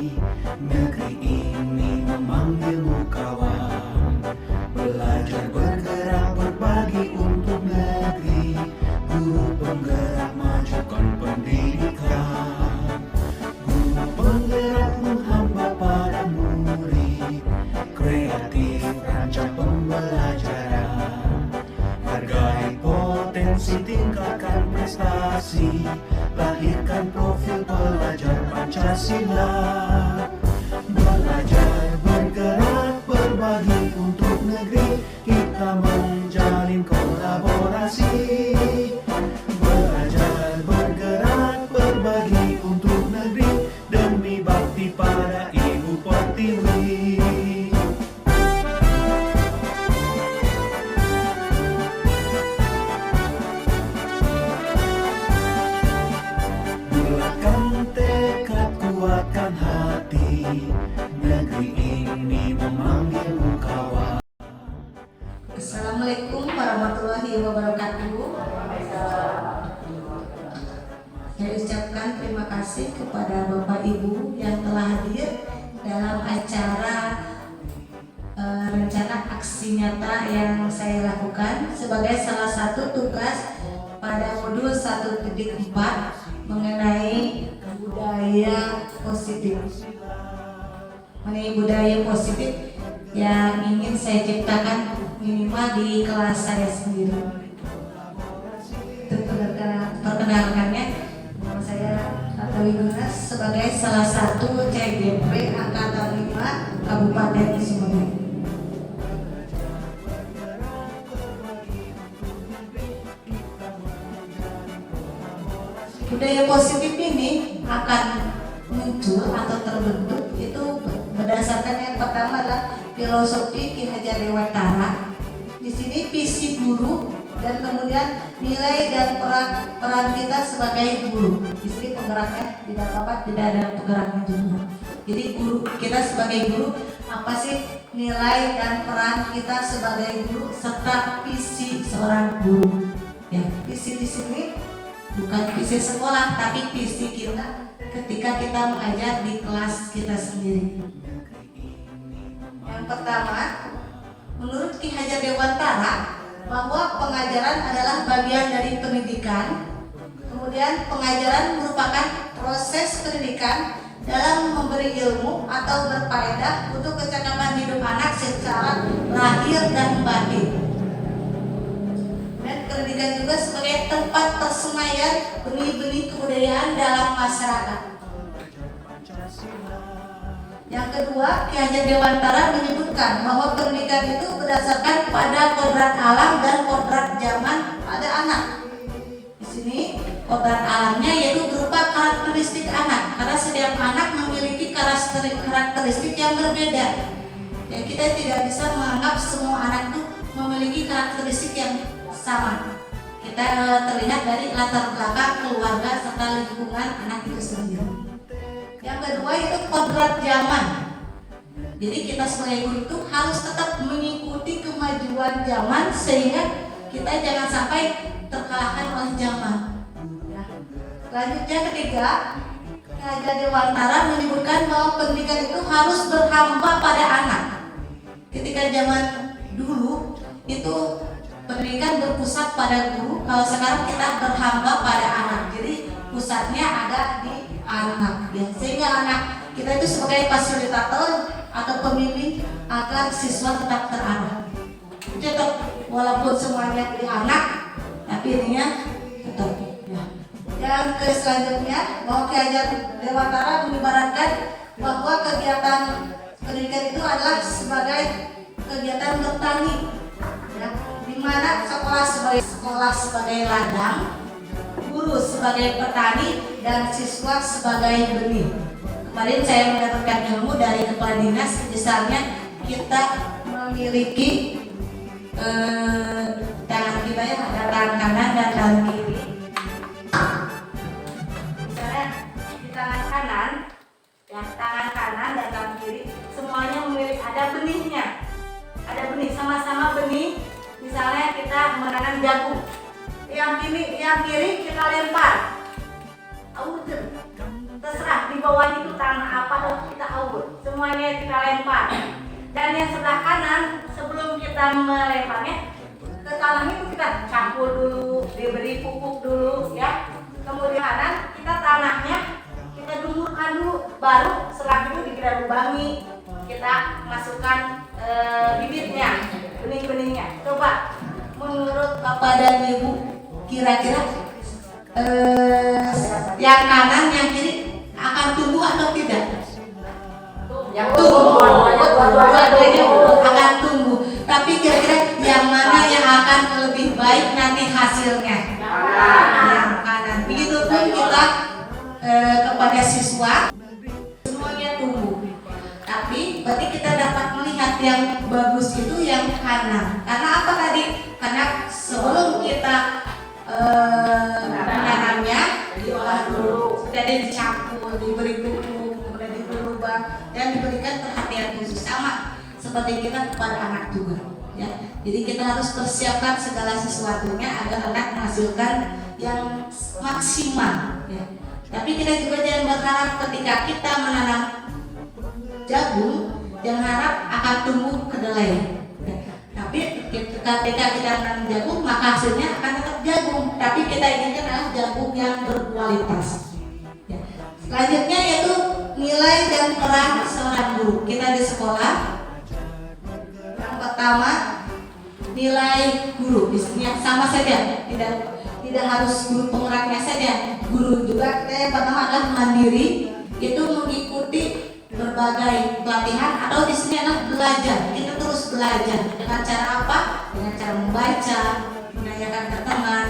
Negeri ini memanggilmu kawan. Belajar bergerak berbagi untuk negeri. Guru penggerak majukan pendidikan. Guru penggerak menghamba pada murid. Kreatif rancang pembelajaran. Hargai potensi, tingkatkan prestasi. Lahirkan profil pelajar Pancasila. Belajar bergerak berbagi untuk negeri. Kita menjalin kolaborasi. Belajar bergerak berbagi untuk negeri. Demi bakti pada Ibu Pertiwi. Bulatkan tekad, kuatkan hati. Negeri ini memanggilmu kawan. Assalamualaikum warahmatullahi wabarakatuh. Saya ucapkan terima kasih kepada Bapak Ibu yang telah hadir dalam acara rencana aksi nyata yang saya lakukan sebagai salah satu tugas pada modul 1.4 mengenai budaya positif. Mengenai budaya positif yang ingin saya ciptakan minimal di kelas saya sendiri. Perkenalkannya, nama saya Atawi Gunas sebagai salah satu CGP Angkatan 5 Kabupaten Sumedang. Budaya positif ini akan muncul atau terbentuk itu berdasarkan yang pertama adalah filosofi Ki Hajar Dewantara. Di sini visi guru dan kemudian nilai dan peran kita sebagai guru. Di sini penggeraknya tidak apa-apa, tidak ada penggeraknya juga. Jadi guru kita sebagai guru, apa sih nilai dan peran kita sebagai guru serta visi seorang guru. Ya, visi di sini bukan visi sekolah, tapi visi kita ketika kita mengajar di kelas kita sendiri. Yang pertama, menurut Ki Hajar Dewantara bahwa pengajaran adalah bagian dari pendidikan. Kemudian pengajaran merupakan proses pendidikan dalam memberi ilmu atau berfaedah untuk kecakapan hidup anak secara lahir dan batin. Dan pendidikan juga sebagai tempat persemaian benih-benih kebudayaan dalam masyarakat. Yang kedua, Ki Hajar Dewantara menyebutkan bahwa pendidikan itu berdasarkan pada kodrat alam dan kodrat zaman pada anak. Di sini kodrat alamnya yaitu berupa karakteristik anak, karena setiap anak memiliki karakteristik yang berbeda. Ya, kita tidak bisa menganggap semua anak itu memiliki karakteristik yang sama. Kita terlihat dari latar belakang keluarga serta lingkungan anak itu sendiri. Yang kedua itu kodrat zaman. Jadi kita sebagai guru itu harus tetap mengikuti kemajuan zaman sehingga kita jangan sampai terkalahkan oleh zaman. Ya. Selanjutnya ketiga, Ki Hajar Dewantara menyebutkan bahwa pendidikan itu harus berhamba pada anak. Ketika zaman dulu itu pendidikan berpusat pada guru, kalau sekarang kita berhamba pada anak. Jadi pusatnya ada di anak, ya. Sehingga anak kita itu sebagai fasilitator atau pembimbing agar siswa tetap terarah. Tetap walaupun semuanya di anak, tapi ininya tetap. Ya. Yang selanjutnya bahwa Ki Hajar Dewantara mengibaratkan bahwa kegiatan pendidikan itu adalah sebagai kegiatan bertani, ya. Di mana sekolah sebagai ladang, guru sebagai petani, dan siswa sebagai benih. Kemarin saya mendapatkan ilmu dari kepala dinas, misalnya kita memiliki tangan kita ya, ada tangan kanan dan tangan kiri. Misalnya di tangan kanan, ya tangan kanan dan tangan kiri semuanya memiliki ada benihnya, ada benih sama-sama benih. Misalnya kita menanam jagung, yang kiri kita lempar, terserah di bawahnya itu tanah apa kita Dan yang sebelah kanan, sebelum kita melemparnya ke tanahnya itu kita campur dulu, diberi pupuk dulu ya. Kemudian kanan kita tanahnya kita dumurkan dulu, baru setelah itu kita lubangi, kita masukkan bibitnya, benih-benihnya. Coba menurut Bapak dan Ibu kira-kira yang kanan yang kiri akan tumbuh atau tidak? Yang Dua-duanya akan tumbuh. Tapi kira-kira yang mana yang akan lebih baik nanti hasilnya? Yang kanan. Begitupun kita kepada siswa semuanya tumbuh. Tapi berarti kita dapat melihat yang bagus itu yang kanan. Karena apa tadi? Karena sebelum kita menanamnya diolah dulu, jadi dicampur, diberi pupuk, kemudian diberi lubang dan diberikan perhatian khusus, sama seperti kita kepada anak juga ya. Jadi kita harus persiapkan segala sesuatunya agar anak menghasilkan yang maksimal ya. Tapi kita juga jangan berharap ketika kita menanam jagung jangan harap akan tumbuh kedelai ya. Tapi ketika kita menanam jagung maka hasilnya akan tetap jagung, tapi kita inginkan adalah jagung yang berkualitas ya. Selanjutnya yaitu nilai dan peran seorang guru. Kita di sekolah, yang pertama nilai guru, isinya sama saja, tidak harus guru penggeraknya saja. Guru juga kita yang pertama adalah mandiri, itu mengikuti berbagai pelatihan atau di sini adalah belajar. Kita terus belajar dengan cara apa? Dengan cara membaca, menanyakan ke teman.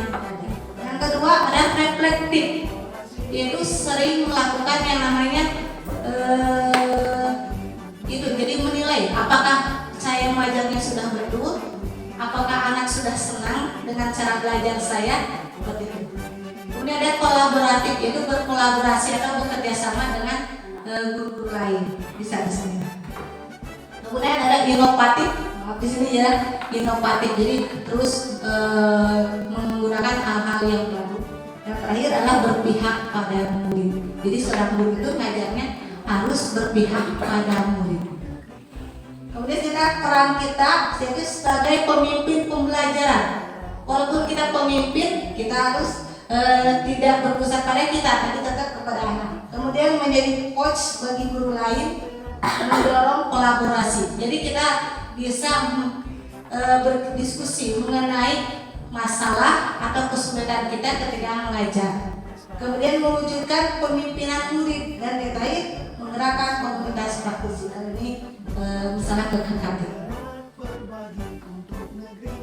Yang kedua ada reflektif, yaitu sering melakukan yang namanya itu, jadi menilai apakah saya mengajarnya sudah betul, apakah anak sudah senang dengan cara belajar saya, seperti itu. Kemudian ada kolaboratif, yaitu berkolaborasi atau bekerja sama dengan guru-guru lain, bisa di sini. Kemudian ada inovatif, di sini ya inovatif, jadi terus menggunakan hal-hal yang baru. Yang terakhir adalah berpihak pada murid. Jadi seorang guru itu ngajarnya harus berpihak pada murid. Kemudian kita peran kita yaitu sebagai pemimpin pembelajaran. Walaupun kita pemimpin, kita harus tidak berpusat pada kita, tapi tetap kepada anak. Kemudian menjadi coach bagi guru lain, mendorong kolaborasi. Jadi kita bisa berdiskusi mengenai masalah atau kesulitan kita ketika mengajar. Kemudian mewujudkan pemimpinan murid dan yang terakhir menggerakkan komunitas praktisi. Ini misalnya KKKT.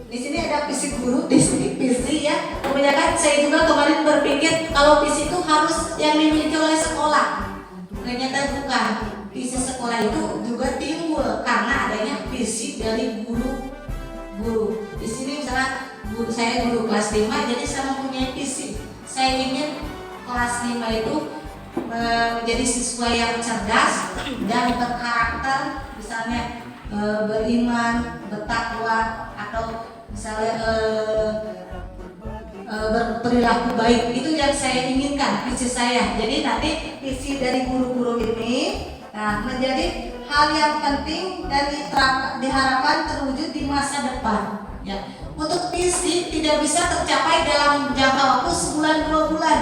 Di sini ada visi guru, di sini visi ya. Kebanyakan saya juga kemarin berpikir kalau visi itu harus yang dimiliki oleh sekolah. Ternyata bukan. Visi sekolah itu juga timbul karena adanya visi dari guru. Di sini misalnya saya guru kelas 5, jadi saya mempunyai visi. Saya ingin kelas 5 itu menjadi siswa yang cerdas dan berkarakter, misalnya beriman, bertakwa, atau misalnya berperilaku baik. Itu yang saya inginkan, visi saya. Jadi nanti visi dari guru-guru ini menjadi hal yang penting dan diharapkan terwujud di masa depan ya. Untuk visi tidak bisa tercapai dalam jangka waktu sebulan 2 bulan.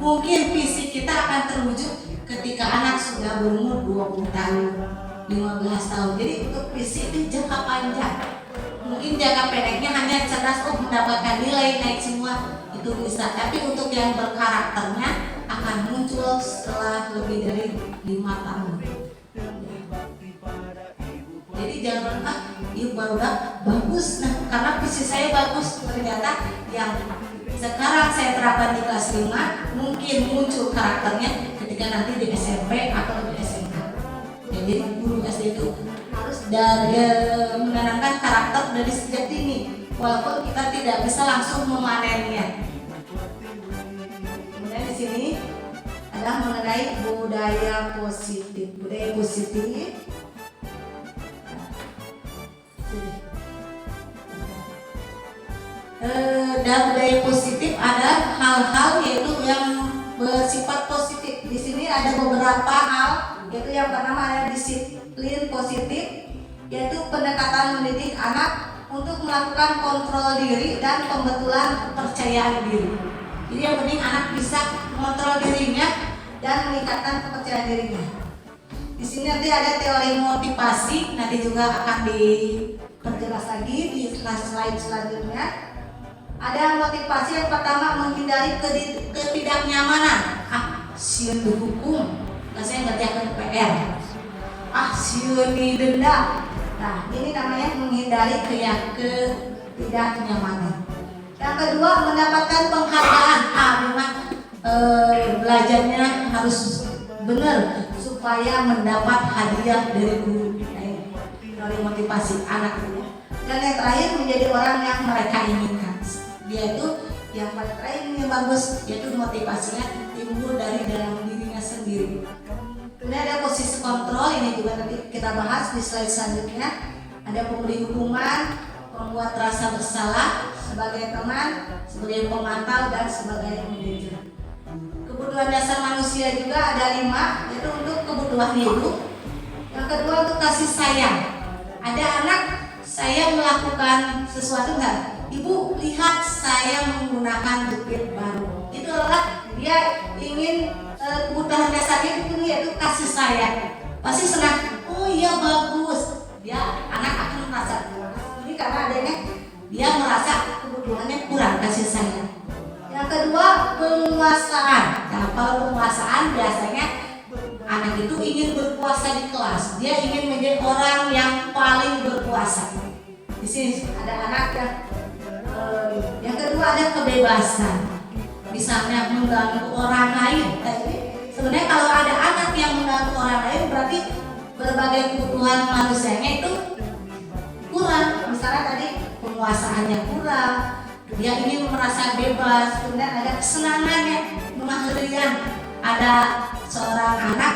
Mungkin visi kita akan terwujud ketika anak sudah berumur 20 tahun, 15 tahun. Jadi untuk visi itu jangka panjang. Mungkin jangka pendeknya hanya cerdas mendapatkan nilai naik semua, itu bisa. Tapi untuk yang berkarakternya akan muncul setelah lebih dari 5 tahun. Jadi jangan baru bagus, karena visi saya bagus, ternyata yang sekarang saya terapkan di kelas 5 mungkin muncul karakternya ketika nanti di SMP atau di SMK. Jadi guru SD itu harus menanamkan karakter dari sejak dini, walaupun kita tidak bisa langsung memanennya. Kemudian di sini adalah mengenai budaya positif. Budaya positif dan budaya positif ada hal-hal yaitu yang bersifat positif. Di sini ada beberapa hal, yaitu yang pertama ada disiplin positif, yaitu pendekatan mendidik anak untuk melakukan kontrol diri dan pembetulan kepercayaan diri. Jadi yang penting anak bisa mengontrol dirinya dan meningkatkan kepercayaan dirinya. Di sini nanti ada teori motivasi, nanti juga akan diperjelas lagi di slide selanjutnya. Ada motivasi yang pertama, menghindari ketidaknyamanan. Sieun dihukum, saya ngerjakan PR. Sieun didenda. Nah, ini namanya menghindari ketidaknyamanan. Yang kedua, mendapatkan penghargaan. Memang belajarnya harus benar supaya mendapat hadiah dari guru. Dari motivasi anak itu. Dan yang terakhir, menjadi orang yang mereka inginkan. Dia itu yang paling terakhir ini bagus, yaitu motivasinya timbul dari dalam dirinya sendiri. Kemudian ada posisi kontrol, ini juga nanti kita bahas di slide selanjutnya. Ada pemberi hukuman, membuat rasa bersalah sebagai teman, sebagai pemantau, dan sebagai manajer. Kebutuhan dasar manusia juga ada 5, yaitu untuk kebutuhan hidup. Yang kedua untuk kasih sayang. Ada anak, saya melakukan sesuatu enggak? Ibu lihat saya menggunakan jepit baru. Itu adalah dia ingin kebutuhan dasarnya itu yaitu kasih sayang. Pasti senang. Oh iya bagus. Dia anak akan merasa ini karena adanya dia merasa kebutuhannya kurang kasih sayang. Yang kedua penguasaan. Nah, kalau penguasaan biasanya anak itu ingin berkuasa di kelas. Dia ingin menjadi orang yang paling berkuasa. Di sini ada anak yang kedua ada kebebasan. Misalnya mengganggu orang lain. Sebenarnya kalau ada anak yang mengganggu orang lain berarti berbagai kebutuhan manusianya itu kurang. Misalnya tadi penguasaannya kurang. Dia ingin merasa bebas. Kemudian ada kesenangannya, kemahirian. Ada seorang anak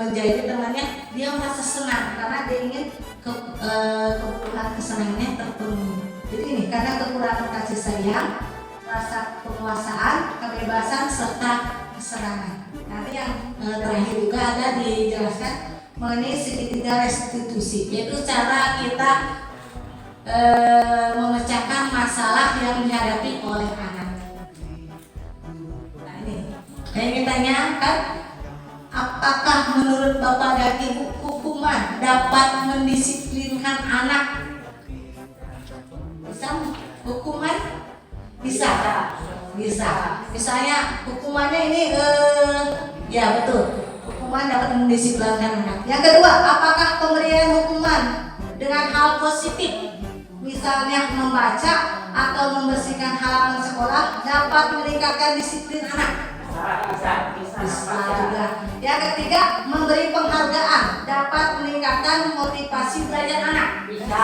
menjadi temannya, dia merasa senang karena dia ingin kebutuhan kesenangannya terpenuhi. Jadi ini karena kekurangan kasih sayang, rasa penguasaan, kebebasan serta kesenangan. Nanti yang terakhir juga ada dijelaskan mengenai segitiga restitusi, yaitu cara kita memecahkan masalah yang dihadapi oleh anak. Nah ini, saya ingin tanyakan, apakah menurut Bapak dan Ibu hukuman dapat mendisiplinkan anak? Bisa hukuman? Bisa. Misalnya hukumannya ini ya betul. Hukuman dapat mendisiplinkan anak. Yang kedua, apakah pemberian hukuman dengan hal positif, misalnya membaca atau membersihkan halaman sekolah, dapat meningkatkan disiplin anak? Bisa juga. Yang ketiga, memberi penghargaan dapat meningkatkan motivasi belajar anak. Bisa.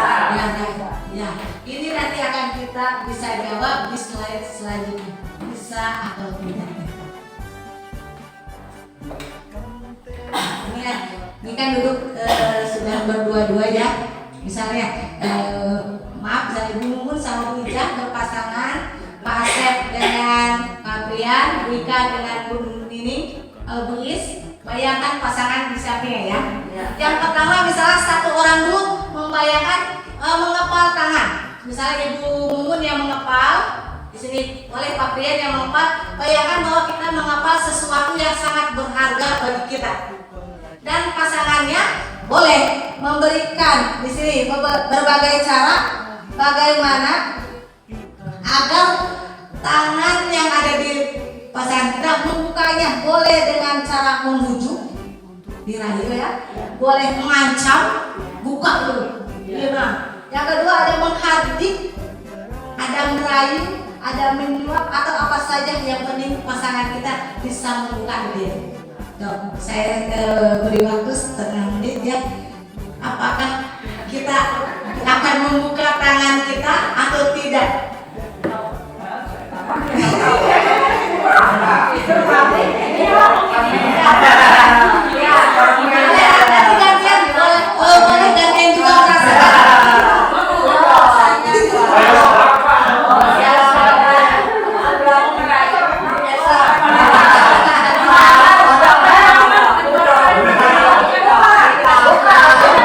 Ya. Ini nanti akan kita bisa jawab di slide selanjutnya. Bisa atau tidak? Ini kan duduk sudah berdua-dua ya. Misalnya, maaf, saya Ibu Mumun sama Bu Ijah berpasangan, Pak Asep dengan Pak Brian, Bu Ika dengan Bu Nining, Bu Is. Bayangkan pasangan di sampingnya ya. Yang pertama misalnya satu orang dulu membayangkan mengepal tangan. Misalnya Ibu Mumun yang mengepal, di sini oleh Pak Brian yang mengepal. Bayangkan bahwa kita mengepal sesuatu yang sangat berharga bagi kita. Dan pasangannya boleh memberikan di sini berbagai cara bagaimana agar tangan yang ada di pasangan kita membukanya. Boleh dengan cara membujuk, dirayu ya. Boleh mengancam, buka dulu. Yang kedua ada menghardik, ada merayu, ada menyuap atau apa saja yang penting pasangan kita bisa membuka dia. Saya beri waktu setengah menit ya. Apakah kita akan membuka tangan kita atau tidak? Nanti gantian boleh gantian juga merasakan.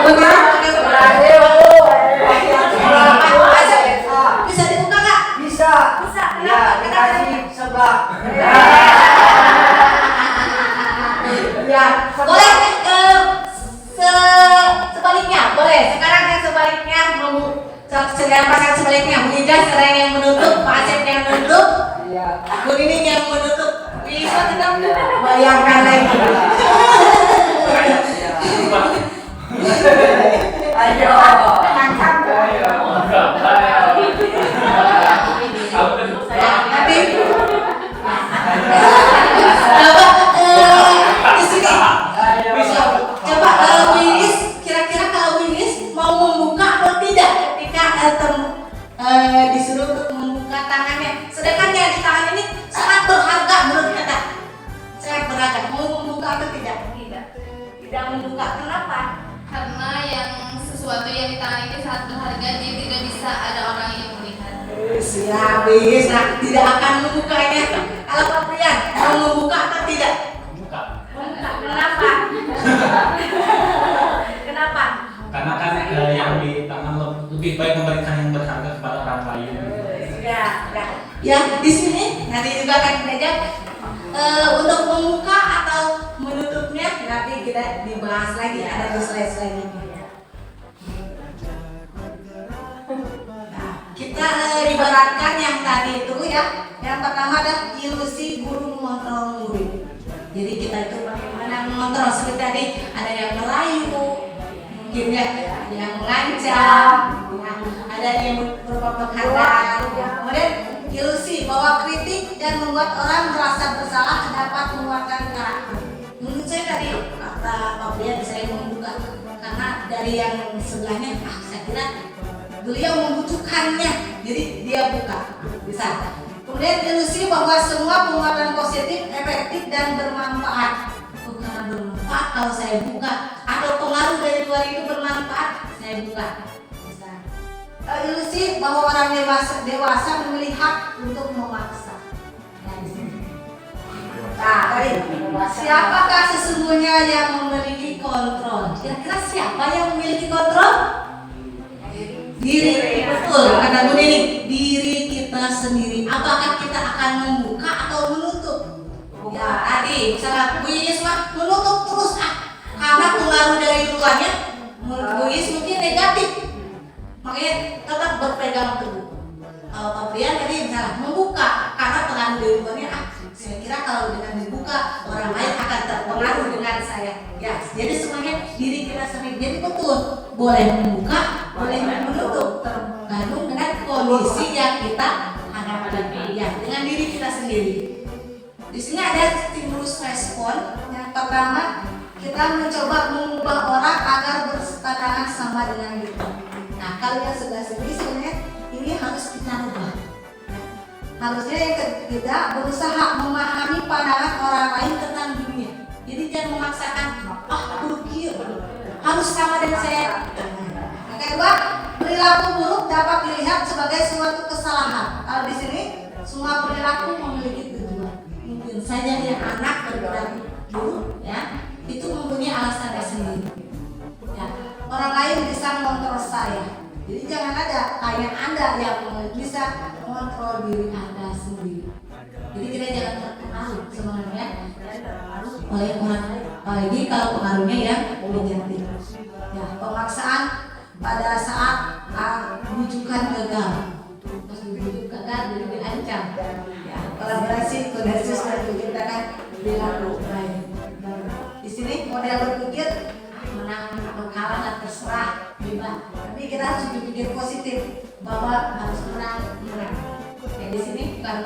Begitu Ya, boleh sebaliknya, boleh. Sekarang yang sebaliknya sedang pasang sebaliknya. Bu Ija sekarang yang menutup, Pak Asep yang menutup, Bu Nining yang menutup. Bisa tidak? Bayangkan lagi. Ayo. Nanti coba di sini. Coba Wilis, kira-kira kalau Wilis mau membuka atau tidak ketika disuruh untuk membuka tangannya. Sedangkan yang di tangan ini sangat berharga menurut kita. Sangat berharga. Mau membuka atau tidak? Tidak membuka. Kenapa? Karena yang sesuatu yang di tangan ini sangat berharga, jadi tidak bisa ada orang yang melihat. Siap, bisa. Tidak akan membukanya. Kalau Pak Prian mau membuka atau tidak? Buka. Membuka. Kenapa? Kenapa? Karena kan yang di tangan lebih baik memberikan yang berharga kepada orang lain. Ya, di sini nanti juga akan diajak untuk membuka atau menutupnya nanti kita dibahas lagi, ada di slide selanjutnya. Nah, kita ibaratkan yang tadi itu ya, yang pertama ada ilusi guru mengontrol murid. Jadi kita itu bagaimana mengontrol, seperti tadi ada yang merayu, mungkin ya, ada yang mengancam, ada yang berupa menghadang, kemudian ilusi bahwa kritik dan membuat orang merasa bersalah dapat mengeluarkan karakter. Menurut saya tadi kata Pak Brian saya membuka karena dari yang sebelahnya saya kira beliau membutuhkannya, jadi dia buka bisa. Kemudian ilusi bahwa semua penguatan positif, efektif dan bermanfaat. Karena bermanfaat kalau saya buka atau pengaruh dari luar itu bermanfaat, saya buka. Bisa. Ilusi bahwa orang dewasa memiliki hak untuk memaksa. Nah, tadi siapakah sesungguhnya yang memiliki kontrol? Kira-kira siapa yang memiliki kontrol? Diri, betul. Kata Bu Nining, diri kita sendiri. Apakah kita akan membuka atau menutup? Ya, tadi misalnya Bu Yis menutup terus karena pengaruh dari luarnya menurut Bu Yis mungkin negatif. Makanya tetap berpegang teguh. Kalau Pak Brian tadi misalnya membuka karena pengaruh dari luarnya, saya kira kalau dengan dibuka orang lain akan terpengaruh dengan saya. Ya, jadi semuanya diri kita sendiri. Jadi betul, boleh membuka, boleh menutup, tergantung dengan kondisi yang kita hadapi. Ya, dengan diri kita sendiri. Di sini ada stimulus respon. Yang pertama, kita mencoba mengubah orang agar bersepadangan sama dengan kita. Nah, kalau yang sebelah sini sebenarnya ini harus kita ubah. Harusnya yang ketiga berusaha memahami pandangan orang lain tentang dunia. Jadi jangan memaksakan, buruk harus sama dengan saya. Yang kedua, perilaku buruk dapat dilihat sebagai suatu kesalahan. Kalau di sini semua perilaku memiliki tujuan. Mungkin saja yang anak berperilaku buruk, ya, itu mempunyai alasannya sendiri. Ya, orang lain bisa mengontrol saya. Jadi jangan ada kayak Anda yang bisa mengontrol diri Anda sendiri. Jadi kita jangan terpengaruh sebenarnya oleh orang lain. Apalagi kalau pengaruhnya yang negatif. Ya, pemaksaan pada saat bujukan gagal. Pas bujuk gagal jadi diancam. Ya, kolaborasi koordinasi strategi kita kan dilakukan baik. Di sini model berpikir menang atau kalah dan terserah bebas. Tapi kita harus berpikir positif bahwa harus menang. Ya, di sini bukan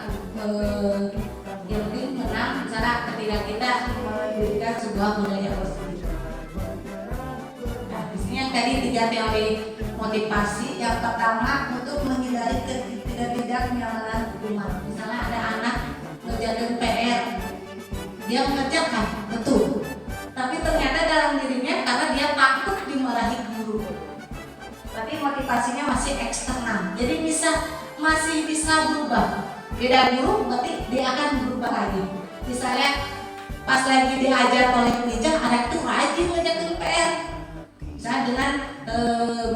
yang penting menang misalnya ketika kita memberikan sebuah budaya positif. Nah, di sini yang tadi 3 teori motivasi. Yang pertama untuk menghindari ketidaknyamanan rumah. Misalnya ada anak ngerjain PR, dia mengerjakan betul. Tapi ternyata dalam dirinya karena dia takut dimarahi guru. Berarti motivasinya masih eksternal. Jadi masih bisa berubah. Beda guru berarti dia akan berubah lagi. Misalnya pas lagi diajar oleh bijak, anak itu rajin ngerjain PR. Misalnya dengan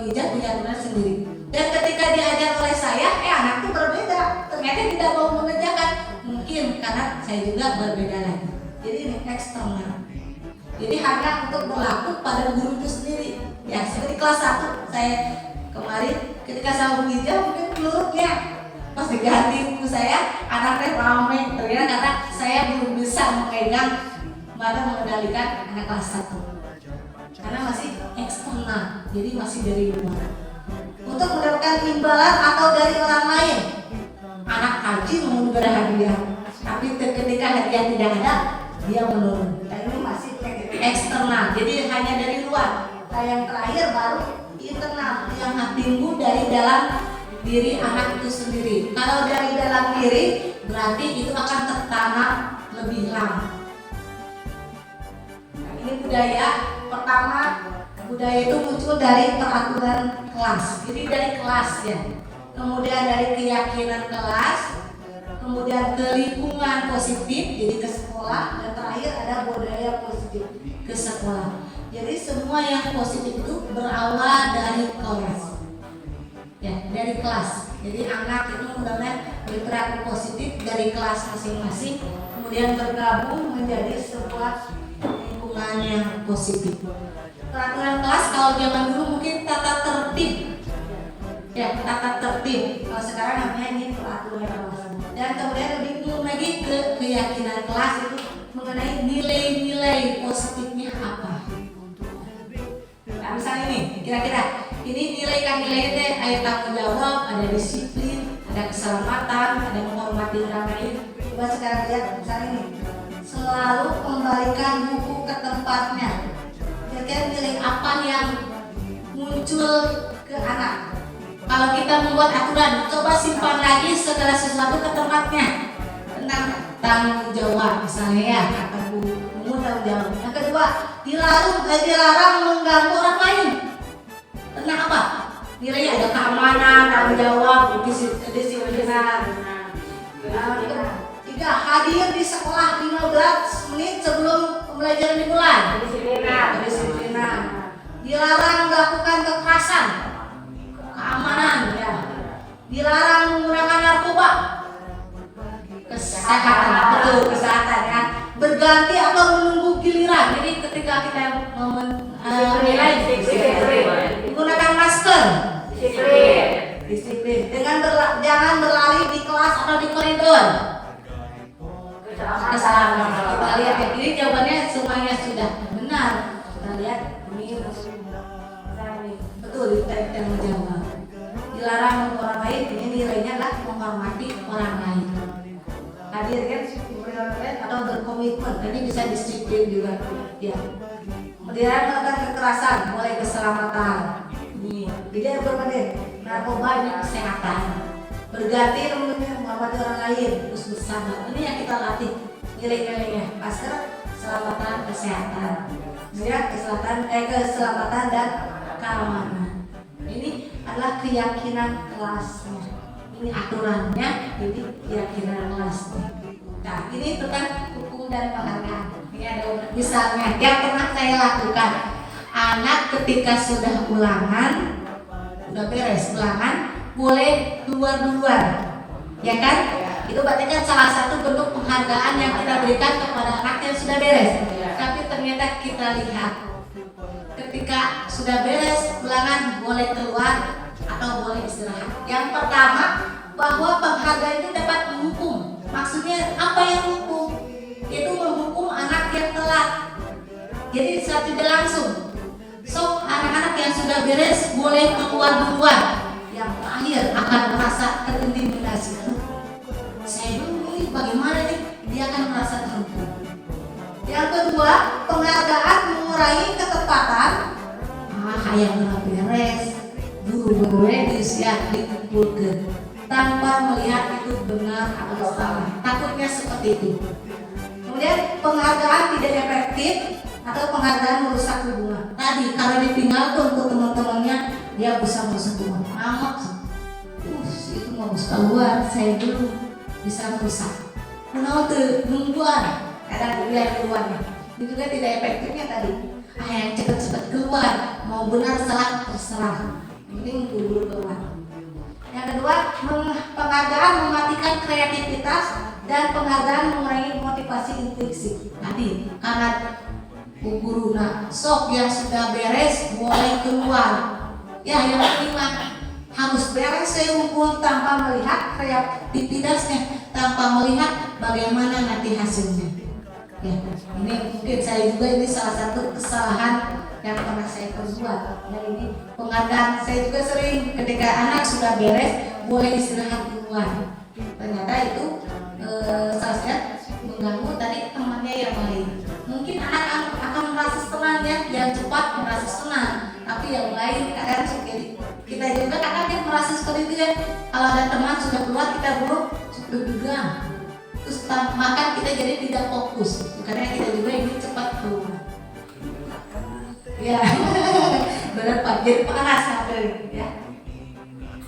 bijak punya aturan sendiri. Dan ketika diajar oleh saya, anak itu berbeda. Ternyata tidak mau mengerjakan. Mungkin karena saya juga berbeda lagi. Jadi ini eksternal. Jadi hanya untuk berlaku pada guru itu sendiri. Ya, seperti kelas 1 saya kemarin ketika saya menginjak mungkin pelurutnya pas diganti ibu saya, anaknya ramai ternyata karena saya belum bisa memegang mana mengendalikan anak kelas 1 karena masih eksternal, jadi masih dari luar. Untuk mendapatkan imbalan atau dari orang lain, anak haji memberi hadiah, tapi ketika hadiah tidak ada, dia menurun. Dan ini masih eksternal, jadi hanya dari luar. Nah yang terakhir baru internal, yang timbul dari dalam diri anak itu sendiri. Kalau dari dalam diri berarti itu akan tertanam lebih lama. Nah, ini budaya pertama, budaya itu muncul dari peraturan kelas. Jadi dari kelas ya. Kemudian dari keyakinan kelas, kemudian ke lingkungan positif, jadi ke sekolah, dan terakhir ada budaya positif ke sekolah. Jadi semua yang positif itu berawal dari kelas. Ya, dari kelas. Jadi anak itu mudah-mudahan berperilaku positif dari kelas masing-masing, kemudian bergabung menjadi sebuah lingkungan yang positif. Peraturan kelas kalau zaman dulu mungkin tata tertib. Ya, tata tertib. Kalau sekarang namanya ini peraturan kelas. Dan kemudian lebih umum lagi ke keyakinan kelas itu mengenai nilai-nilai positifnya apa. Nah, misalnya ini, kira-kira ini nilai itu ada tanggung jawab, ada disiplin, ada keselamatan, ada menghormati orang lain. Coba sekarang lihat misalnya ini, selalu kembalikan buku ke tempatnya. Kira-kira nilai apa yang muncul ke anak? Kalau kita membuat aturan, coba simpan lagi segala sesuatu ke tempatnya. Tentang tanggung jawab misalnya ya, kata Bu tanggung jawab. Yang kedua, dilarang mengganggu orang lain. Tentang apa? Nilainya ada keamanan, tanggung jawab, kedisiplinan. Tiga, hadir di sekolah 15 menit sebelum pembelajaran dimulai. Kedisiplinan. Dilarang melakukan kekerasan, keamanan ya. Dilarang menggunakan narkoba, kesehatan, betul kesehatan ya. Berganti atau menunggu giliran. Jadi ketika kita menilai menggunakan masker, disiplin. Dengan jangan berlari di kelas atau di koridor. Keselamatan. Kita lihat ya, ini jawabannya semuanya sudah benar. Kita lihat ini betul kita menjawab. Dilarang orang lain, ini nilainya adalah menghormati orang lain. Hadir kan atau berkomitmen, ini bisa disiplin juga ya. Kemudian melakukan kekerasan, mulai keselamatan. Ini jadi berbagai narkoba ini kesehatan. Berganti menghormati orang lain, terus bersabar. Ini yang kita latih nilai-nilainya. Masker, keselamatan, kesehatan. Kemudian keselamatan dan keamanan. Ini adalah keyakinan kelasnya. Ini aturannya, jadi keyakinan kelasnya. Nah, ini tentang hukum dan penghargaan. Ini ada misalnya yang pernah saya lakukan. Anak ketika sudah ulangan, udah beres ulangan, boleh keluar duluan, ya kan? Itu berarti kan salah satu bentuk penghargaan yang kita berikan kepada anak yang sudah beres. Tapi ternyata kita lihat, ketika sudah beres ulangan boleh keluar atau boleh istirahat. Yang pertama, bahwa penghargaan itu dapat menghukum. Maksudnya apa yang menghukum? Itu menghukum anak yang telat. Jadi secara tidak langsung. So, anak-anak yang sudah beres boleh keluar duluan. Yang terakhir akan merasa terintimidasi. Saya dulu ini bagaimana nih? Dia akan merasa terhukum. Yang kedua, penghargaan mengurangi ketepatan. Yang udah beres, guru-guru ya dikumpulkan tanpa melihat itu benar atau salah. Takutnya seperti itu. Kemudian penghargaan tidak efektif atau penghargaan merusak hubungan. Tadi karena ditinggalkan untuk teman-temannya, dia bisa merusak hubungan. Amat, itu mau keluar, saya dulu bisa merusak. Kenapa tuh nungguan? Kadang dia keluarnya. Itu juga tidak efektifnya tadi. Yang cepat-cepat keluar, mau benar salah terserah. Penting buru-buru keluar. Yang kedua, penghargaan mematikan kreativitas dan penghargaan mengurangi motivasi intrinsik. Tadi karena Bu Guru. Nah, sok yang sudah beres boleh keluar. Ya, yang kelima harus beres seumpul tanpa melihat kreativitasnya, tanpa melihat bagaimana nanti hasilnya. Ya, ini mungkin saya juga ini salah satu kesalahan yang pernah saya perbuat. Ya, ini pengadaan saya juga sering ketika anak sudah beres boleh istirahat keluar. Ternyata itu saya mengganggu tadi temannya yang lain. Mungkin anak akan merasa senang ya, yang cepat merasa senang, tapi yang lain kadang jadi kita juga kadang dia merasa seperti itu ya. Kalau ada teman sudah keluar kita belum juga, terus makan kita jadi tidak fokus karena kita juga ingin cepat keluar. Ya, benar Pak. Jadi panas ya.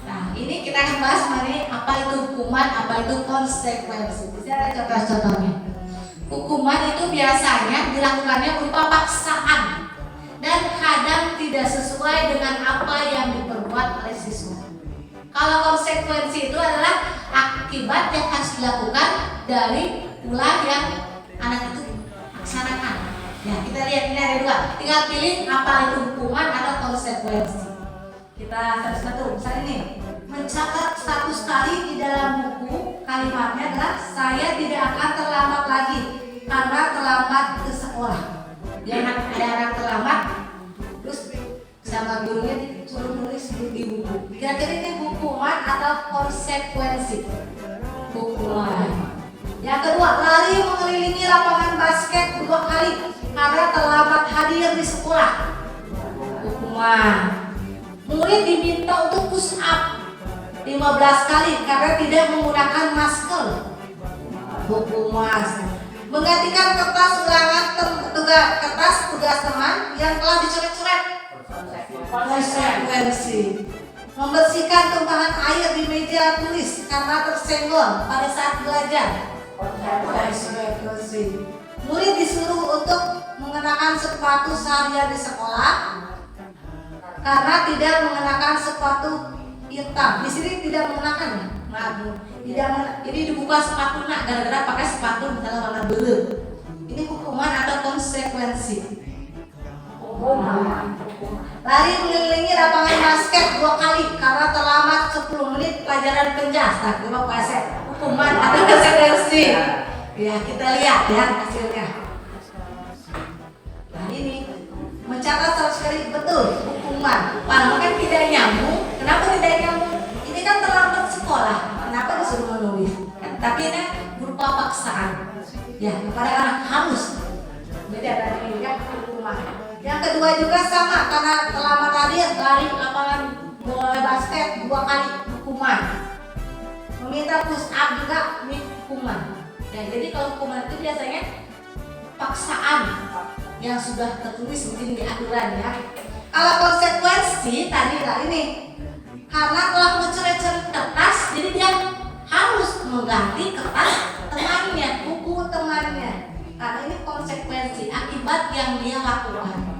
Nah, ini kita akan bahas mengenai apa itu hukuman, apa itu konsekuensi. Bisa ada contoh-contohnya. Hukuman itu biasanya dilakukannya berupa paksaan dan kadang tidak sesuai dengan apa yang diperbuat oleh siswa. Kalau konsekuensi itu adalah akibat yang harus dilakukan dari ulah yang anak itu laksanakan. Ya, kita lihat ini ada dua. Tinggal pilih apa itu hukuman atau konsekuensi. Kita satu-satu. Misalnya ini, mencatat 100 kali di dalam buku, kalimatnya adalah saya tidak akan terlambat lagi karena terlambat ke sekolah. Dia ada anak terlambat, terus sama gurunya disuruh nulis di buku. Kira-kira ini hukuman atau konsekuensi? Hukuman. Yang kedua, lari mengelilingi lapangan basket 2 kali karena terlambat hadir di sekolah. Hukuman. Murid diminta untuk push up 15 kali karena tidak menggunakan masker. Hukuman. Menggantikan kertas ulangan kertas tugas teman yang telah dicoret-coret. Konsekuensi. Membersihkan tumpahan air di meja tulis karena tersenggol pada saat belajar. Konsekuensi. Murid disuruh untuk mengenakan sepatu seharian di sekolah karena tidak mengenakan sepatu hitam. Di sini tidak mengenakan ya. Ini dibuka sepatu nak gara-gara pakai sepatu misalnya warna biru. Ini hukuman atau konsekuensi? Hukuman. Lari mengelilingi lapangan basket 2 kali karena terlambat 10 menit pelajaran penjas. Nah, coba puasa. Hukuman atau konsekuensi? Ya, kita lihat ya hasilnya. Nah, ini mencatat 100 kali betul hukuman. Padahal kan tidak nyambung. Kenapa tidak nyambung? Ini kan terlambat sekolah. Kenapa disuruh menulis? Tapi ini berupa paksaan. Ya, kepada anak harus. Beda dari ya hukuman. Yang kedua juga sama karena terlambat hadir lari lapangan bola basket 2 kali hukuman. Meminta push up juga hukuman. Ya, jadi kalau hukuman itu biasanya paksaan yang sudah tertulis mungkin di aturan ya. Kalau konsekuensi tadi lah ini karena telah mencoret-coret kertas, jadi dia harus mengganti kertas temannya, buku temannya. Karena ini konsekuensi akibat yang dia lakukan.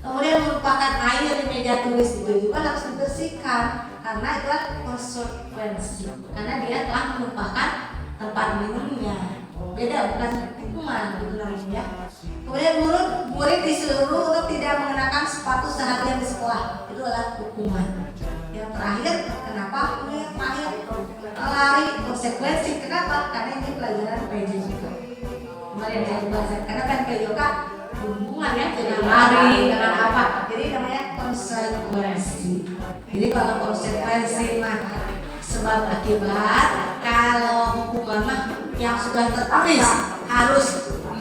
Kemudian melupakan air di meja tulis itu juga harus dibersihkan karena itu konsekuensi. Karena dia telah melupakan tempat minumnya. Beda, bukan hukuman gitu namanya. Kemudian murid disuruh untuk tidak mengenakan sepatu seharian di sekolah. Itu adalah hukuman. Yang terakhir, kenapa ini yang terakhir lari konsekuensi? Kenapa? Karena ini pelajaran PJOK. Kemarin saya bahas, karena kan PJOK hubungan ya dengan lari, dengan apa? Jadi namanya konsekuensi. Jadi kalau konsekuensi mah sebab akibat, kalau hukuman mah yang sudah tertulis harus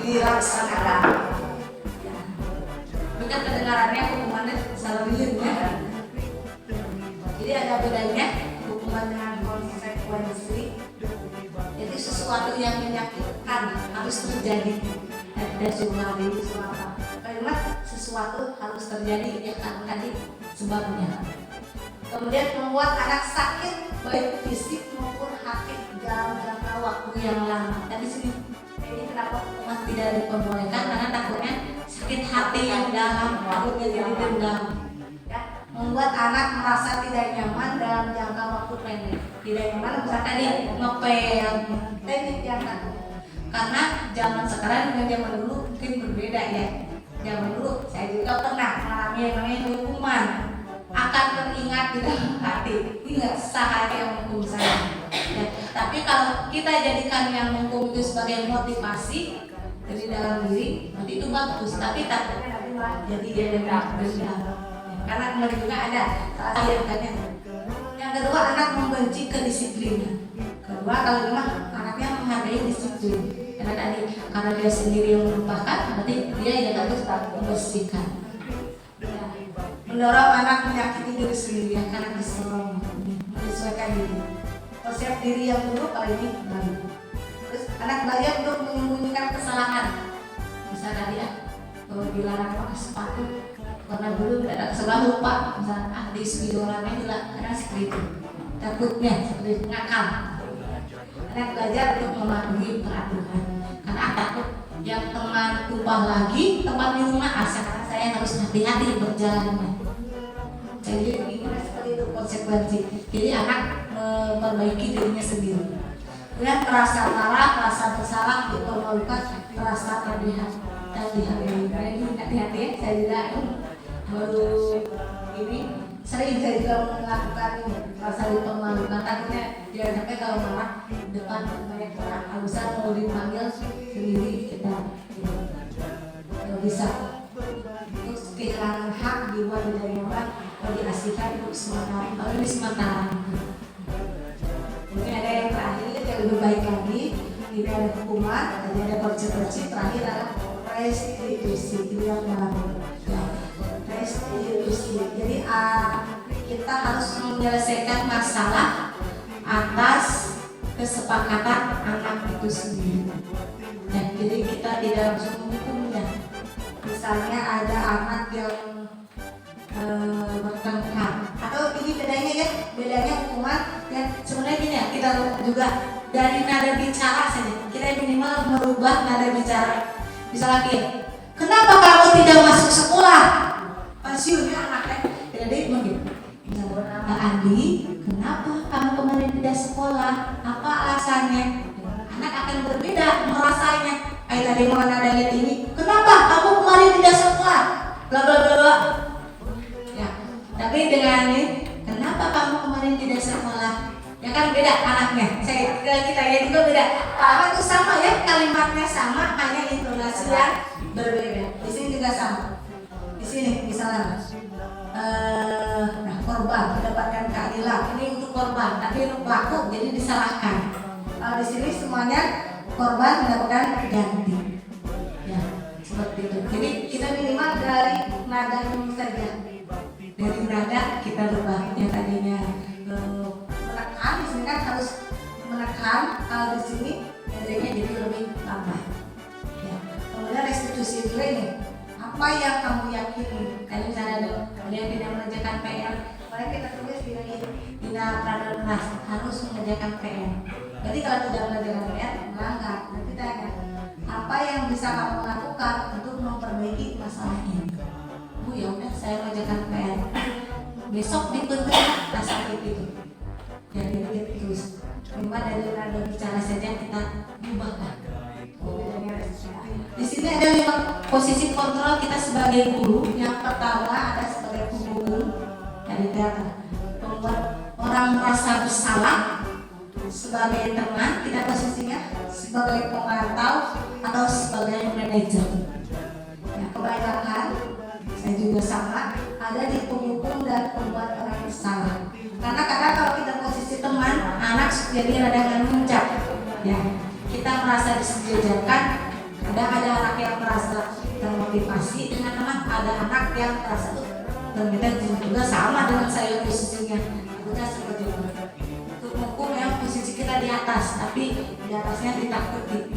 dilaksanakan. Bukan kedengarannya hukumannya salah bilin ya. Jadi ada bedanya hukuman dengan konsekuensi. Jadi sesuatu yang menyakitkan harus terjadi. Ada suara apa? Karena sesuatu harus terjadi ya kan tadi sebabnya. Kemudian membuat anak sakit baik fisik maupun hati dalam jangka waktu yang lama. Tadi sini ini kenapa hukuman tidak diperbolehkan karena takutnya sakit hati yang dalam, takutnya jadi dendam. Ya, membuat anak merasa tidak nyaman dalam jangka waktu pendek. Tidak nyaman misalnya tadi ngepel, teknik yang karena zaman sekarang dengan zaman dulu mungkin berbeda ya. Zaman dulu saya juga pernah mengalami yang namanya hukuman, akan teringat di dalam hati, ingat sahaya yang menghukum saya. Ya, tapi kalau kita jadikan yang menghukum itu sebagai motivasi dari dalam diri, nanti itu bagus. Tapi takutnya nanti malah jadi dia yang berdendam. Karena kemarin juga ada salah satu yang tanya. Yang kedua, anak membenci kedisiplinan. Kedua, kalau memang anaknya menghargai disiplin. Karena dia sendiri yang melupakan, berarti dia yang harus membersihkan. Ya. Mendorong anak menyakiti diri sendiri karena disorong, menyesuaikan diri. Konsep diri yang buruk kali ini baru. Terus anak belajar untuk menyembunyikan kesalahan. Misalnya dia dilarang pakai sepatu karena dulu ada kesalahan lupa, misalnya di orangnya juga kadang seperti itu. Takutnya seperti ngakal. Anak belajar untuk mematuhi peraturan. Karena takut yang teman tumpah lagi tempat di rumah karena saya harus hati-hati berjalannya. Jadi gimana seperti itu konsekuensi. Jadi anak memperbaiki dirinya sendiri. Kemudian merasa marah, merasa bersalah, dipermalukan, merasa terlihat hati-hati. Saya juga baru ini sering saya juga melakukan ini, merasa dipermalukan. Takutnya jangan sampai kalau marah depan banyak orang, harusnya mau dipanggil sendiri kita kalau bisa. Terus kehilangan hak dibuat dari orang kalau diasihkan untuk sementara, kalau ini sementara. Mungkin ada yang terakhir yang lebih baik lagi. Ini ada hukuman, ada konsekuensi, terakhir adalah restitusi. Itu yang baru. Ya, restitusi. Jadi kita harus menyelesaikan masalah atas kesepakatan anak itu sendiri. Nah, jadi kita tidak langsung menghukumnya. Misalnya ada anak yang bertengkar, atau ini bedanya hukuman dan sebenarnya gini ya, kita juga dari nada bicara saja, kita minimal merubah nada bicara. Misalnya, kenapa kamu tidak masuk sekolah? Pensiunnya anaknya jadi begitu. Misalnya, Andi, kenapa kamu kemarin tidak sekolah? Apa alasannya? Anak akan berbeda merasanya. Tadi mau nada ini, kenapa kamu kemarin tidak sekolah? Bla bla bla bla. Tapi dengan ini, kenapa kamu kemarin tidak sekolah? Ya kan beda anaknya. Kita ya juga beda. Apa itu sama ya, kalimatnya sama, hanya intonasi yang berbeda. Di sini juga sama. Di sini misalnya, korban mendapatkan keadilan. Ini untuk korban, tapi untuk pelaku jadi disalahkan. Di sini semuanya korban mendapatkan ganti. Ya, seperti itu. Jadi kita minimal dari nada ini saja. Dari nada kita rubah yang tadinya menekan, di sini kan harus menekan, kalau di sini nadanya jadi lebih lambat. Ya. Kemudian restitusi juga ini, apa yang kamu yakini? Kalau misalnya ada yang tidak mengerjakan PR, maka kita tulis tidak pradugas harus mengerjakan PR. Jadi kalau tidak mengerjakan PR, melanggar. Nanti tanya, apa yang bisa kamu lakukan untuk memperbaiki masalah ini? Bu, ya udah saya mengerjakan PR. Besok dibentuk rasa itu. Jadi terus. Cuma dari nada bicara saja kita ubahkan. Di sini ada 5 posisi kontrol kita sebagai guru. Yang pertama ada sebagai penghukum dari data. Membuat orang merasa bersalah. Sebagai teman kita posisinya sebagai pemantau atau sebagai manajer. Ya, kebanyakan saya juga sama ada di penghukum dan pembuat orang bersalah. Karena kadang kalau kita posisi teman, anak jadi rada memuncak. Ya, kita merasa disejajarkan. Ada anak yang merasa termotivasi dengan teman, ada anak yang merasa tuh ternyata juga sama dengan saya posisinya. Kita seperti itu. Untuk menghukum yang posisi kita di atas, tapi di atasnya ditakuti.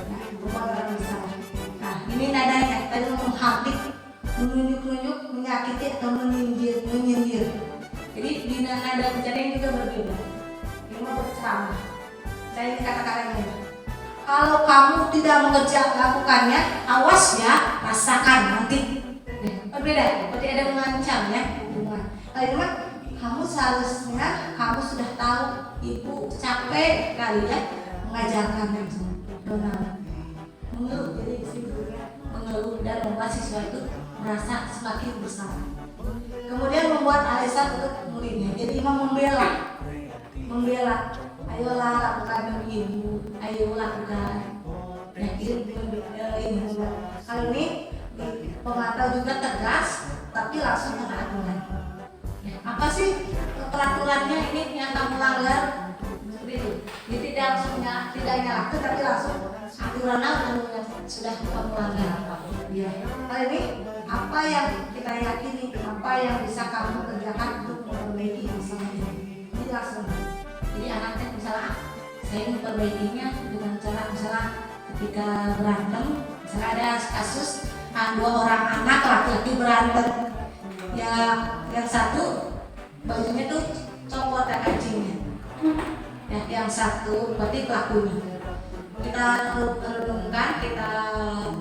Nah, pembuat orang bersalah. Nah, ini nadanya tadi menghampir, menunjuk-nunjuk, menyakiti atau menyindir. Jadi di nada bicara ini juga berbeda. Ini mau berceramah. Saya ini kata-katanya. Kalau kamu tidak lakukannya, awas ya, rasakan nanti. Berbeda. Berarti ada mengancam ya. Kalau ini mah kamu seharusnya kamu sudah tahu ibu capek kali ya mengajarkan. Benar. Menurut jadi di sini mengeluh dan membuat siswa itu merasa semakin bersalah. Kemudian membuat alasan untuk muridnya. Jadi imam membela, ayolah lakukan demi ibu, ayo lakukan. Ya, ini. Kali ini pemantau juga tegas, tapi langsung kena aturan. Ya, apa sih peraturannya ini yang kamu langgar? Seperti itu. Jadi tidak langsung tidak nyalakan, tapi langsung aturan yang sudah kamu langgar. Ya. Kali ini apa yang kita yakini, apa yang bisa kamu kerjakan untuk memperbaiki masalah ini? Ini langsung. Jadi anaknya misalnya saya memperbaikinya dengan cara misalnya ketika berantem, misalnya ada kasus dua orang anak laki-laki berantem, yang satu bajunya tuh copot kancingnya, ya, yang satu berarti pelakunya. Kita renungkan, kita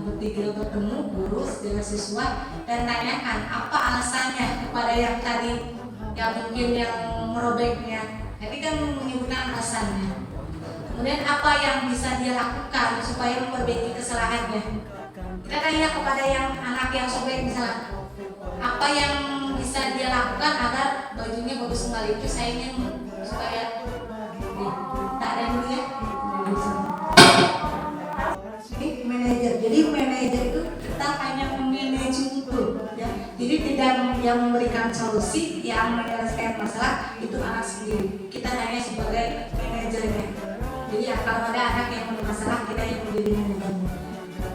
bertiga bertemu guru dengan siswa dan tanyakan apa alasannya kepada yang tadi yang mungkin yang merobeknya. Jadi kan menyebutkan alasannya. Kemudian apa yang bisa dia lakukan supaya memperbaiki kesalahannya. Kita tanya kepada yang anak yang sobek misalnya, apa yang bisa dia lakukan agar bajunya bagus kembali. Itu saya ingin supaya tak ada dulu ya. Ini manajer. Jadi manajer itu kita hanya memanage itu, ya. Jadi tidak yang memberikan solusi, yang menyelesaikan masalah itu anak sendiri. Kita hanya sebagai manajernya. Jadi ya, kalau ada anak yang bermasalah kita yang menjadi manajernya.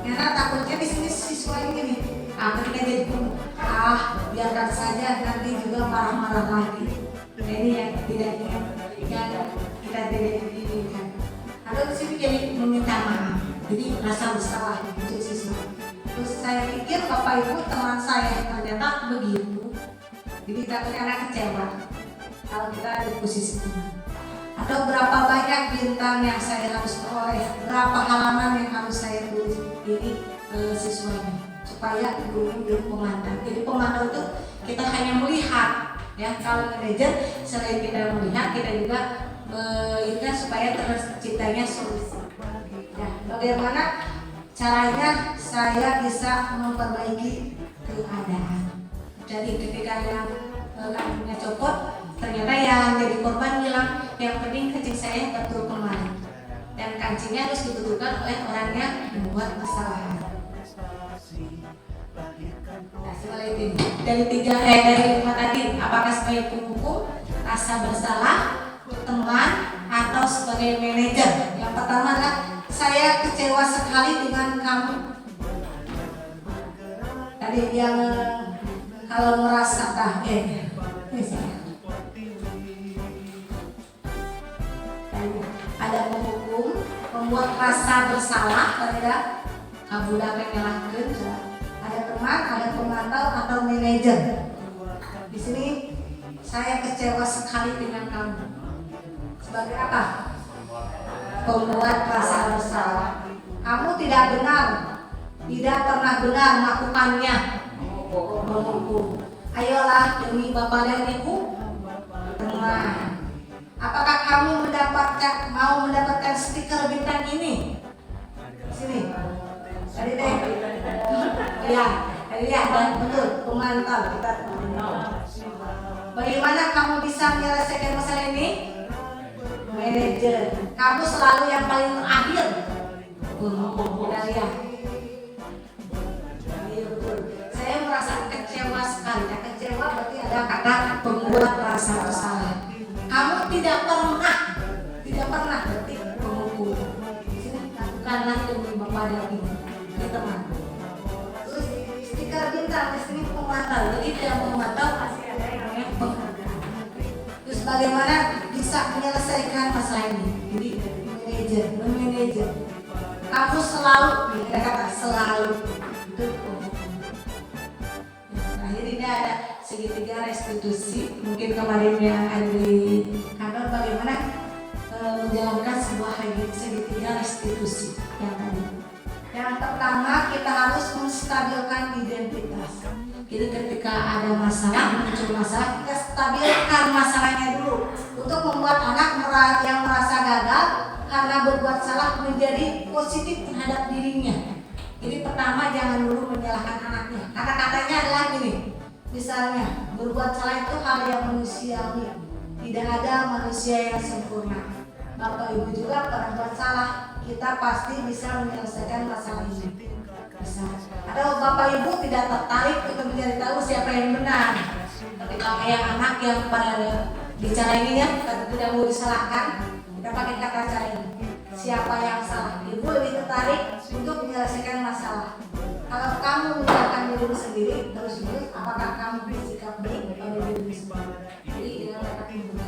Karena takutnya di sini siswa ini nih, ketika jadi guru, biarkan saja nanti juga marah-marah lagi. Nah, ini yang tidak yang kita tidak inginkan. Atau di sini jadi meminta maaf. Jadi rasa bersalah untuk siswa. Terus saya pikir bapak ibu teman saya ternyata begitu. Jadi takutnya anak kecewa kalau kita ada di posisi teman. Atau berapa banyak bintang yang saya harus peroleh, berapa halaman yang harus saya tulis ini siswanya supaya guru pemantau. Jadi pemantau itu kita hanya melihat, ya. Kalau manajer selain kita melihat, kita juga ingat supaya terciptanya solusi. Ya, bagaimana caranya saya bisa memperbaiki keadaan. Jadi ketika yang kakinya copot, ternyata yang jadi korban bilang yang penting kancing saya betul kembali dan kancingnya harus dibetulkan oleh orang yang membuat kesalahan. Nah, seperti ini. Dari 5 tadi, apakah sebagai penghukum, rasa bersalah, teman, atau sebagai manajer? Yang pertama adalah saya kecewa sekali dengan kamu. Tadi yang kalau merasa ada menghukum, membuat rasa bersalah, ada kabulah menyalahkan, ada teman, ada pemantau atau manajer. Di sini saya kecewa sekali dengan kamu. Sebagai apa? Pembuat rasa bersalah. Kamu tidak benar, tidak pernah benar melakukannya. Menghukum. Ayolah demi bapak dan ibu, teman. Apakah kamu mau mendapatkan stiker bintang ini? Sini. Tadi deh. Ya, tadi ya, betul. Pemantau kita. Bagaimana kamu bisa menyelesaikan masalah ini? Manajer. Kamu selalu yang paling terakhir. Saya merasa kecewa sekali. Kecewa berarti ada kata pembuat rasa bersalah. Kamu tidak pernah berarti penghukum. Sini lakukanlah demi bapak dan ibu, teman. Terus stiker bintang di sini pemantau. Jadi tidak memantau pasti ada yang namanya penghargaan. Terus bagaimana bisa menyelesaikan masalah ini? Jadi manajer. Kamu selalu, kita kata selalu itu penghukum. Nah, jadi ini ada segitiga restitusi. Mungkin kemarin yang ada di kantor bagaimana menjalankan sebuah segitiga restitusi yang tadi. Yang pertama kita harus menstabilkan identitas. Jadi ketika ada masalah, muncul masalah, kita stabilkan masalahnya dulu untuk membuat anak yang merasa gagal karena berbuat salah menjadi positif terhadap dirinya. Jadi pertama jangan dulu menyalahkan anaknya. Kata-katanya adalah gini, misalnya berbuat salah itu hal yang manusiawi. Tidak ada manusia yang sempurna. Bapak Ibu juga pernah buat salah, kita pasti bisa menyelesaikan masalah ini. Bisa. Atau Bapak Ibu tidak tertarik untuk mencari tahu siapa yang benar. Ketika kayak anak yang pada bicara ini ya, tidak mau disalahkan, kita pakai kata cara ini. Siapa yang salah? Ibu lebih tertarik untuk menyelesaikan masalah. Kalau kamu menyalahkan dirimu sendiri terus-menerus, apakah kamu bersikap baik pada dirimu sendiri? Jadi dengan kata pembuka,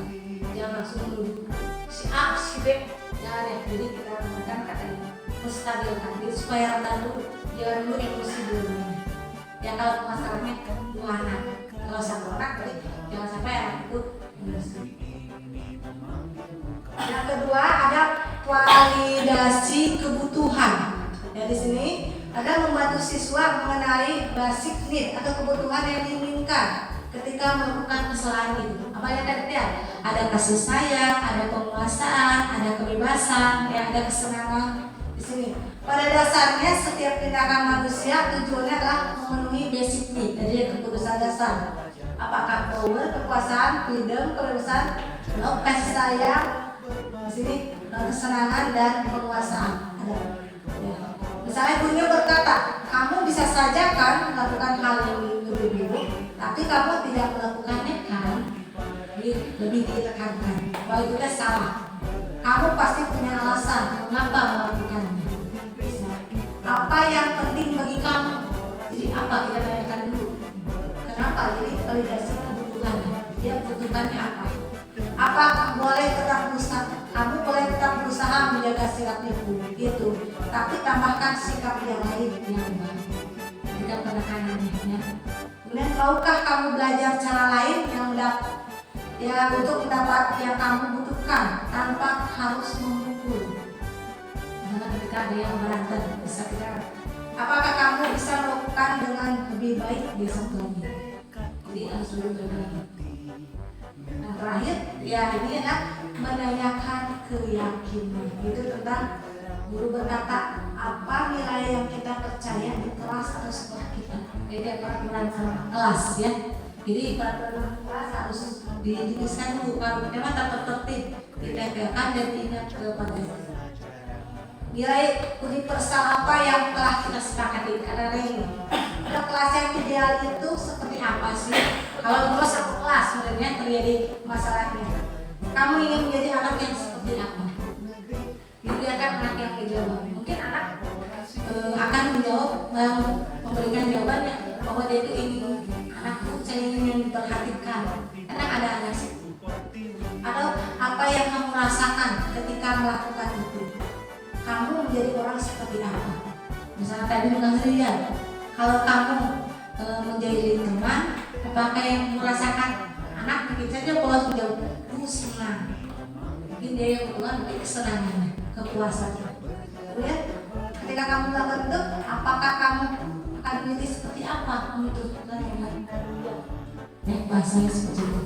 jangan langsung menuduh si A, si B, jangan ya. Jadi kita menggunakan kata ini, menstabilkan. Jadi supaya rendah dulu, jangan dulu emosi dulu. Ya kalau masalahnya dua anak, kalau satu anak, jadi jangan sampai anak itu emosi. Yang kedua ada validasi kebutuhan. Ya di sini ada membantu siswa mengenali basic need atau kebutuhan yang diinginkan ketika melakukan kesalahan itu. Apa yang tadi ya? Ada kasih sayang, ada penguasaan, ada kebebasan, ya ada kesenangan di sini. Pada dasarnya setiap tindakan manusia tujuannya adalah memenuhi basic need, jadi keputusan dasar. Apakah power, kekuasaan, freedom, kebebasan, love, kasih sayang, di sini kesenangan dan penguasaan ada. Ya. Misalnya gurunya berkata, kamu bisa saja kan melakukan hal yang lebih buruk, tapi kamu tidak melakukannya kan? Jadi lebih ditekankan. Kalau itu salah. Kamu pasti punya alasan mengapa melakukannya. Apa yang penting bagi kamu? Jadi apa kita tanyakan dulu? Kenapa? Jadi validasi kebutuhannya. Dia butuhkannya apa? Apa boleh tetap berusaha? Kamu boleh tetap berusaha menjaga sikap itu, tapi tambahkan sikap yang lain yang baik. Jika penekanannya, ya. Kemudian maukah kamu belajar cara lain yang untuk mendapat yang kamu butuhkan tanpa harus memukul? Karena ketika ada yang berantem, bisa kita. Apakah kamu bisa melakukan dengan lebih baik besok lagi? Jadi harus lebih baik. Nah, terakhir, ya ini adalah menanyakan keyakinan. Itu tentang guru berkata, apa nilai yang kita percaya di kelas atau sekolah kita. Jadi peraturan kelas ya. Jadi peraturan kelas harus dituliskan dulu. Kalau memang tak tertib, ditempelkan dan diingat kepada nilai universal apa yang telah kita sepakati. Karena ini kelas yang ideal itu seperti apa sih? Kalau dulu satu kelas sebenarnya terjadi masalahnya. Kamu ingin menjadi anak yang seperti apa? Dilihatkan anak yang menjawab. Mungkin anak akan menjawab, memberikan jawabannya bahwa dia itu ingin anakku saya ingin yang diperhatikan. Karena ada anak situ. Atau apa yang kamu rasakan ketika melakukan itu? Kamu menjadi orang seperti apa? Misalnya tadi mengatakan, kalau kamu menjadi teman, apakah yang merasakan anak mungkin saja polos menjawab senang. Mungkin dia yang keluar mungkin kesenangannya, kepuasannya. Kemudian ketika kamu melakukan itu, apakah kamu akan menjadi seperti apa? Kamu itu bahasanya seperti itu.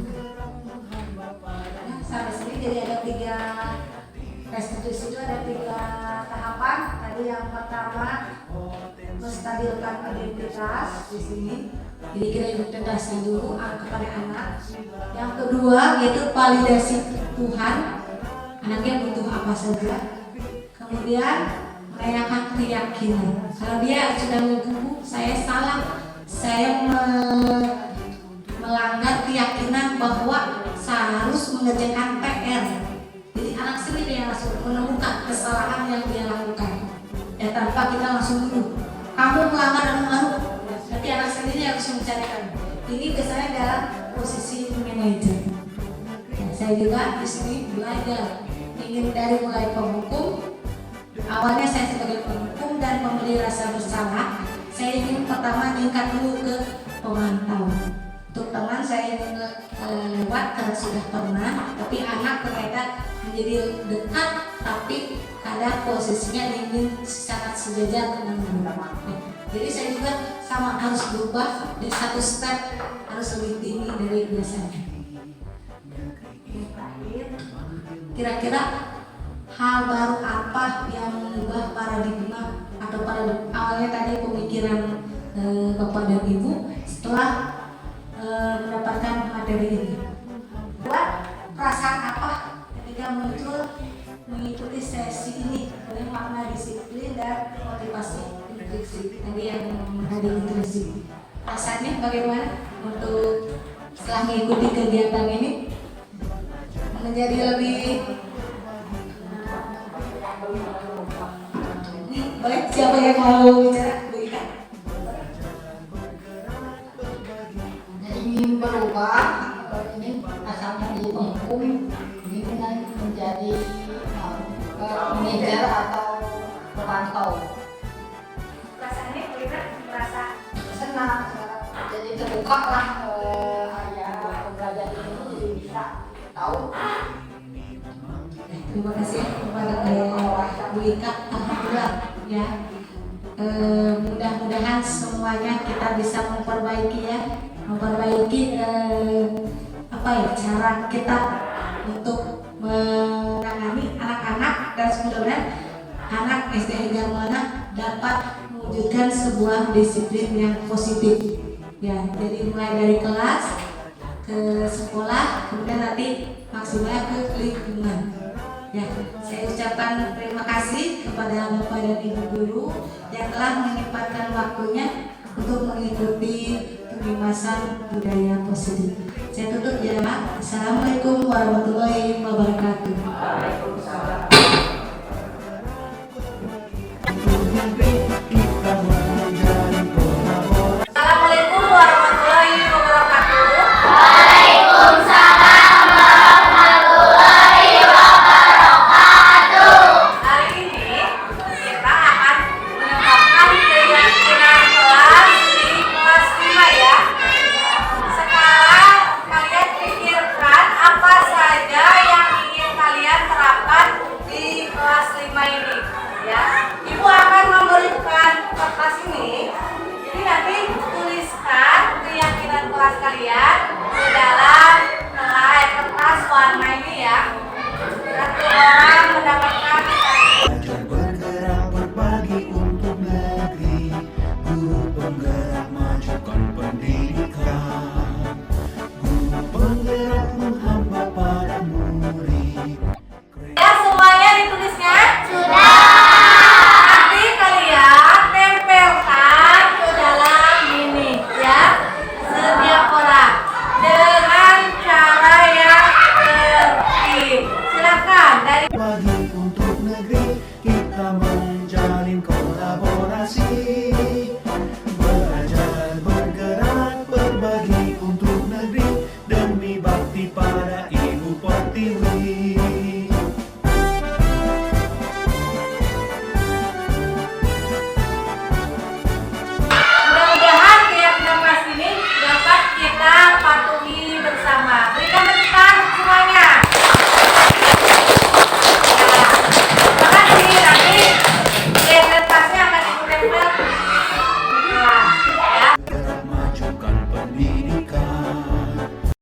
Nah, sampai sini jadi ada 3 restitusi itu ada 3 tahapan. Tadi yang pertama menstabilkan identitas di sini. Jadi kita integrasi dulu kepada anak. Yang kedua yaitu validasi Tuhan. Anaknya butuh apa saja. Kemudian menanyakan keyakinan. Kalau dia sudah mengukuh saya salah, saya melanggar keyakinan bahwa saya harus mengerjakan PR. Jadi anak sendiri yang langsung menemukan kesalahan yang dia lakukan. Ya tanpa kita langsung dulu. Kamu melanggar dan mengaruh. Tapi anak sendiri harus mencarikan. Ini biasanya dalam posisi manajer. Nah, saya juga di sini belajar ingin dari mulai penghukum. Awalnya saya sebagai penghukum dan memberi rasa bersalah. Saya ingin pertama tingkat dulu ke pemantau. Untuk teman saya ingin lewat karena sudah pernah. Tapi anak ternyata menjadi dekat, tapi kadang posisinya ingin sangat sejajar dengan guru. Jadi saya juga sama harus berubah di satu step harus lebih tinggi dari biasanya. Kira-kira hal baru apa yang mengubah paradigma atau atau pada awalnya tadi pemikiran Bapak dan Ibu setelah mendapatkan materi ini. Buat perasaan apa ketika muncul mengikuti sesi ini dari makna disiplin dan motivasi intrinsik tadi yang menjadi intrinsik. Rasanya bagaimana untuk setelah mengikuti kegiatan ini menjadi lebih boleh siapa yang mau bicara Bu Ika? Ingin berubah ini asalnya di Bengkung ini menjadi manajer atau pemantau. Perasaannya Bu Ika merasa Senang jadi terbuka lah ya belajar ini jadi bisa tahu. terima kasih kepada Bu Ika. Alhamdulillah ya. Mudah-mudahan semuanya kita bisa memperbaiki cara kita untuk menangani anak-anak dan mudah-mudahan anak SD Garmana dapat mewujudkan sebuah disiplin yang positif ya. Jadi mulai dari kelas ke sekolah kemudian nanti maksimal ke lingkungan. Ya, saya ucapkan terima kasih kepada Bapak dan Ibu guru yang telah menyempatkan waktunya untuk mengikuti pengemasan budaya positif. Saya tutup ya. Assalamualaikum warahmatullahi wabarakatuh.